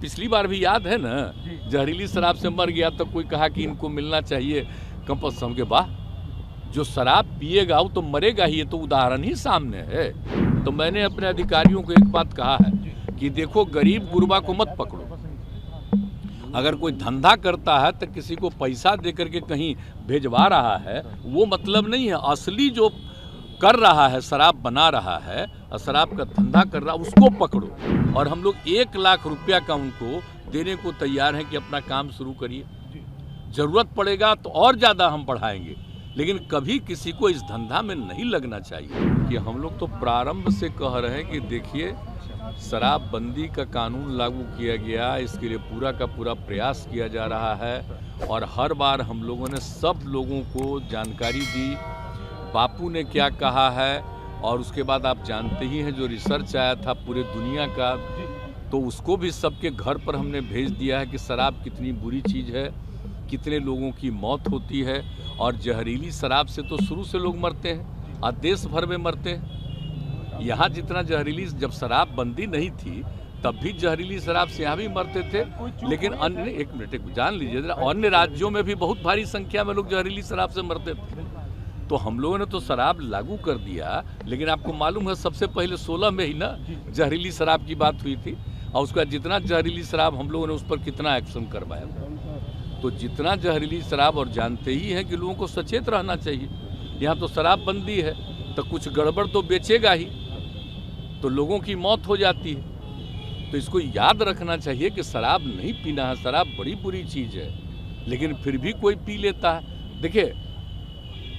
पिछली बार भी याद है ना, जहरीली शराब से मर गया तो कोई कहा कि इनको मिलना चाहिए कंपल्सरी के। वाह, जो शराब पिएगा वो तो मरेगा ही, ये तो उदाहरण ही सामने है। तो मैंने अपने अधिकारियों को एक बात कहा है कि देखो, गरीब गुरबा को मत पकड़ो। अगर कोई धंधा करता है तो किसी को पैसा दे करके कहीं भेजवा रहा है, वो मतलब नहीं है। असली जो कर रहा है, शराब बना रहा है और शराब का धंधा कर रहा है, उसको पकड़ो। और हम लोग 1 लाख रुपया का उनको देने को तैयार हैं कि अपना काम शुरू करिए। जरूरत पड़ेगा तो और ज़्यादा हम बढ़ाएंगे, लेकिन कभी किसी को इस धंधा में नहीं लगना चाहिए। कि हम लोग तो प्रारंभ से कह रहे हैं कि देखिए, शराबबंदी का कानून लागू किया गया, इसके लिए पूरा का पूरा प्रयास किया जा रहा है। और हर बार हम लोगों ने सब लोगों को जानकारी दी, बापू ने क्या कहा है। और उसके बाद आप जानते ही हैं जो रिसर्च आया था पूरे दुनिया का, तो उसको भी सबके घर पर हमने भेज दिया है कि शराब कितनी बुरी चीज़ है, कितने लोगों की मौत होती है। और जहरीली शराब से तो शुरू से लोग मरते हैं और देश भर में मरते हैं। यहाँ जितना जहरीली, जब शराब बंदी नहीं थी तब भी जहरीली शराब से यहाँ भी मरते थे, लेकिन अन्य, एक मिनट जान लीजिए जरा, अन्य राज्यों में भी बहुत भारी संख्या में लोग जहरीली शराब से मरते थे। तो हम लोगों ने तो शराब लागू कर दिया, लेकिन आपको मालूम है सबसे पहले 16 में ही ना जहरीली शराब की बात हुई थी। और उसका जितना जहरीली शराब हम लोगों ने उस पर कितना एक्शन करवाया। तो जितना जहरीली शराब, और जानते ही हैं कि लोगों को सचेत रहना चाहिए। यहाँ तो शराब बंदी है तो कुछ गड़बड़ तो बेचेगा ही, तो लोगों की मौत हो जाती है। तो इसको याद रखना चाहिए कि शराब नहीं पीना है, शराब बड़ी बुरी चीज़ है, लेकिन फिर भी कोई पी लेता है। देखिए,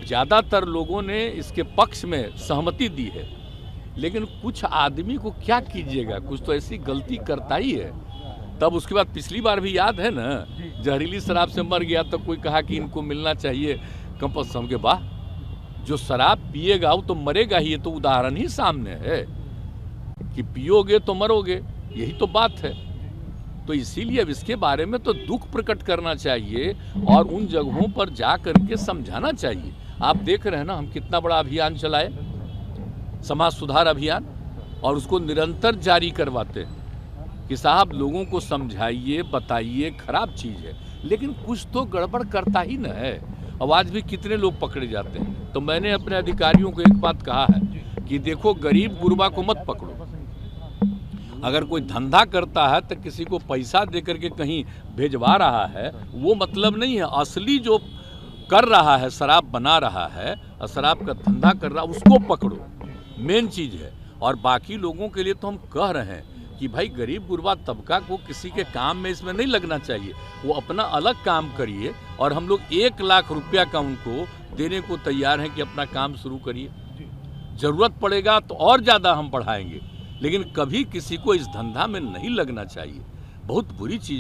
ज़्यादातर लोगों ने इसके पक्ष में सहमति दी है, लेकिन कुछ आदमी को क्या कीजिएगा, कुछ तो ऐसी गलती करता ही है। तब उसके बाद पिछली बार भी याद है ना, जहरीली शराब से मर गया तो कोई कहा कि इनको मिलना चाहिए कंपल्सरी के। वाह, जो शराब पिएगा वो तो मरेगा ही, ये तो उदाहरण ही सामने है कि पियोगे तो मरोगे, यही तो बात है। तो इसीलिए अब इसके बारे में तो दुख प्रकट करना चाहिए और उन जगहों पर जा करके समझाना चाहिए। आप देख रहे हैं ना, हम कितना बड़ा अभियान चलाए, समाज सुधार अभियान, और उसको निरंतर जारी करवाते हैं कि साहब लोगों को समझाइए, बताइए, खराब चीज़ है, लेकिन कुछ तो गड़बड़ करता ही न है। और आज भी कितने लोग पकड़े जाते हैं। तो मैंने अपने अधिकारियों को एक बात कहा है कि देखो, गरीब गुरबा को मत पकड़ो। अगर कोई धंधा करता है तो किसी को पैसा दे करके कहीं भेजवा रहा है, वो मतलब नहीं है। असली जो कर रहा है, शराब बना रहा है और शराब का धंधा कर रहा है, उसको पकड़ो, मेन चीज़ है। और बाकी लोगों के लिए तो हम कह रहे हैं कि भाई, गरीब गुरबा तबका को किसी के काम में इसमें नहीं लगना चाहिए, वो अपना अलग काम करिए। और हम लोग 1 लाख रुपया का उनको देने को तैयार हैं कि अपना काम शुरू करिए। जरूरत पड़ेगा तो और ज़्यादा हम बढ़ाएंगे, लेकिन कभी किसी को इस धंधा में नहीं लगना चाहिए। बहुत बुरी चीज़